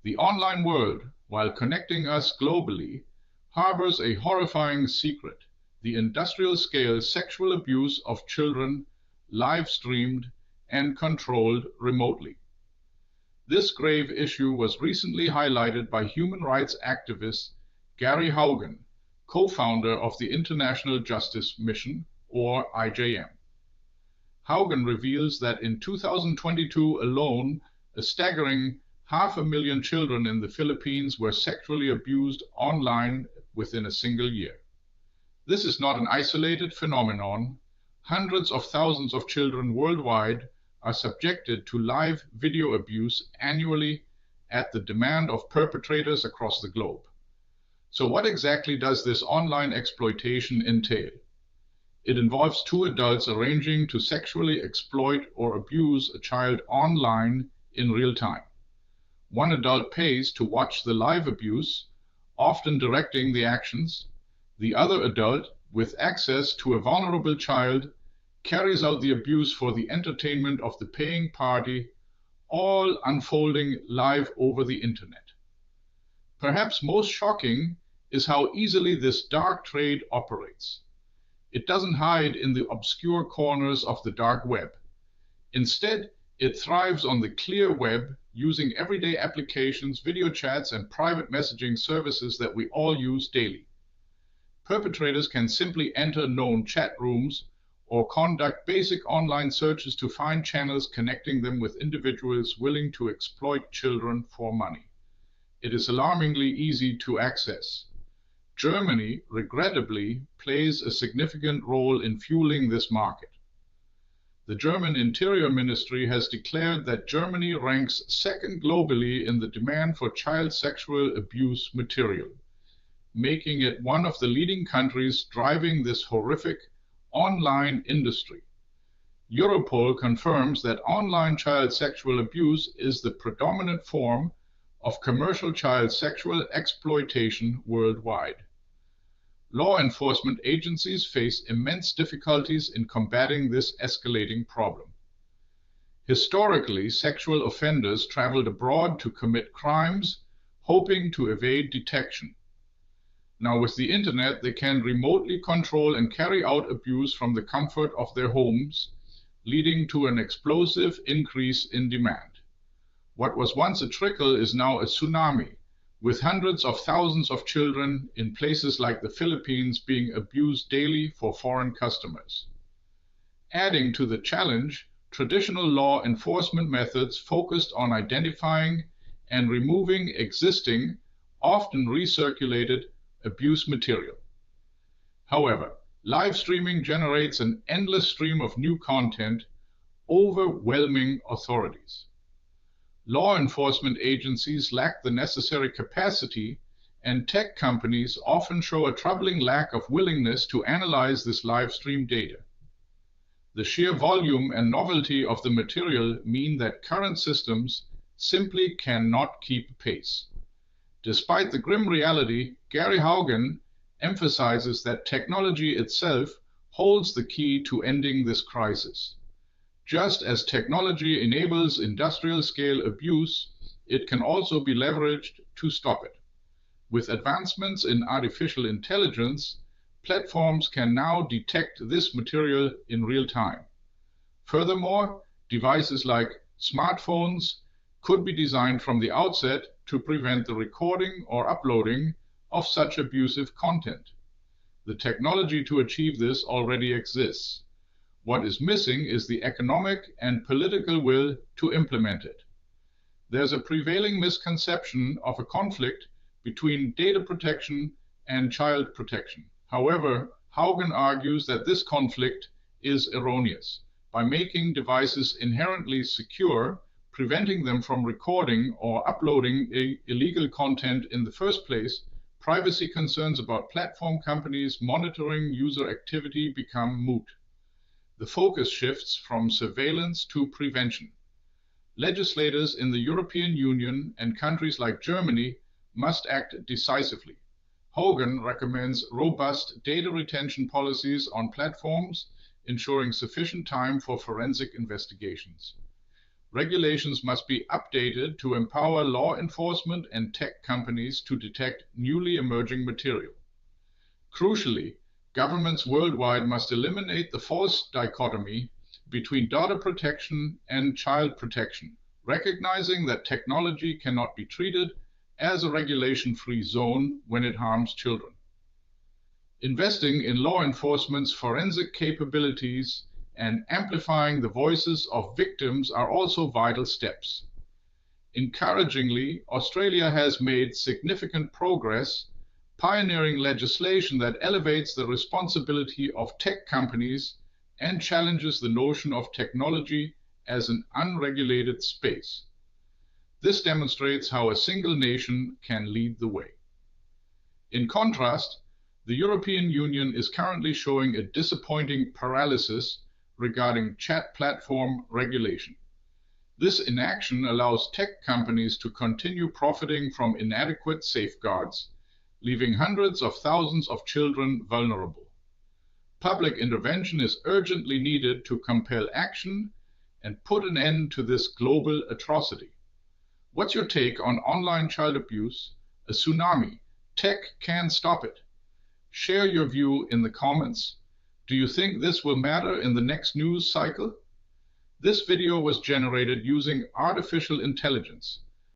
The online world, while connecting us globally, harbors a horrifying secret: the industrial-scale sexual abuse of children, live-streamed and controlled remotely. This grave issue was recently highlighted by human rights activist Gary Haugen, co-founder of the International Justice Mission, or IJM. Haugen reveals that in 2022 alone, a staggering 500,000 children in the Philippines were sexually abused online within a single year. This is not an isolated phenomenon. Hundreds of thousands of children worldwide are subjected to live video abuse annually at the demand of perpetrators across the globe. So what exactly does this online exploitation entail? It involves two adults arranging to sexually exploit or abuse a child online in real time. One adult pays to watch the live abuse, often directing the actions. The other adult, with access to a vulnerable child, carries out the abuse for the entertainment of the paying party, all unfolding live over the internet. Perhaps most shocking is how easily this dark trade operates. It doesn't hide in the obscure corners of the dark web. Instead, it thrives on the clear web, using everyday applications, video chats, and private messaging services that we all use daily. Perpetrators can simply enter known chat rooms or conduct basic online searches to find channels connecting them with individuals willing to exploit children for money. It is alarmingly easy to access. Germany, regrettably, plays a significant role in fueling this market. The German Interior Ministry has declared that Germany ranks second globally in the demand for child sexual abuse material, making it one of the leading countries driving this horrific online industry. Europol confirms that online child sexual abuse is the predominant form of commercial child sexual exploitation worldwide. Law enforcement agencies face immense difficulties in combating this escalating problem. Historically, sexual offenders traveled abroad to commit crimes, hoping to evade detection. Now, with the internet, they can remotely control and carry out abuse from the comfort of their homes, leading to an explosive increase in demand. What was once a trickle is now a tsunami, with hundreds of thousands of children in places like the Philippines being abused daily for foreign customers. Adding to the challenge, traditional law enforcement methods focused on identifying and removing existing, often recirculated, abuse material. However, live streaming generates an endless stream of new content, overwhelming authorities. Law enforcement agencies lack the necessary capacity, and tech companies often show a troubling lack of willingness to analyze this live stream data. The sheer volume and novelty of the material mean that current systems simply cannot keep pace. Despite the grim reality, Gary Haugen emphasizes that technology itself holds the key to ending this crisis. Just as technology enables industrial-scale abuse, it can also be leveraged to stop it. With advancements in artificial intelligence, platforms can now detect this material in real time. Furthermore, devices like smartphones could be designed from the outset to prevent the recording or uploading of such abusive content. The technology to achieve this already exists. What is missing is the economic and political will to implement it. There's a prevailing misconception of a conflict between data protection and child protection. However, Haugen argues that this conflict is erroneous. By making devices inherently secure, preventing them from recording or uploading illegal content in the first place, privacy concerns about platform companies monitoring user activity become moot. The focus shifts from surveillance to prevention. Legislators in the European Union and countries like Germany must act decisively. Haugen recommends robust data retention policies on platforms, ensuring sufficient time for forensic investigations. regulations must be updated to empower law enforcement and tech companies to detect newly emerging material. Crucially, governments worldwide must eliminate the false dichotomy between data protection and child protection, recognizing that technology cannot be treated as a regulation-free zone when it harms children. Investing in law enforcement's forensic capabilities and amplifying the voices of victims are also vital steps. Encouragingly, Australia has made significant progress, pioneering legislation that elevates the responsibility of tech companies and challenges the notion of technology as an unregulated space. This demonstrates how a single nation can lead the way. In contrast, the European Union is currently showing a disappointing paralysis regarding chat platform regulation. This inaction allows tech companies to continue profiting from inadequate safeguards, leaving hundreds of thousands of children vulnerable. Public intervention is urgently needed to compel action and put an end to this global atrocity. What's your take on online child abuse? A tsunami. Tech can stop it. Share your view in the comments. Do you think this will matter in the next news cycle? This video was generated using artificial intelligence.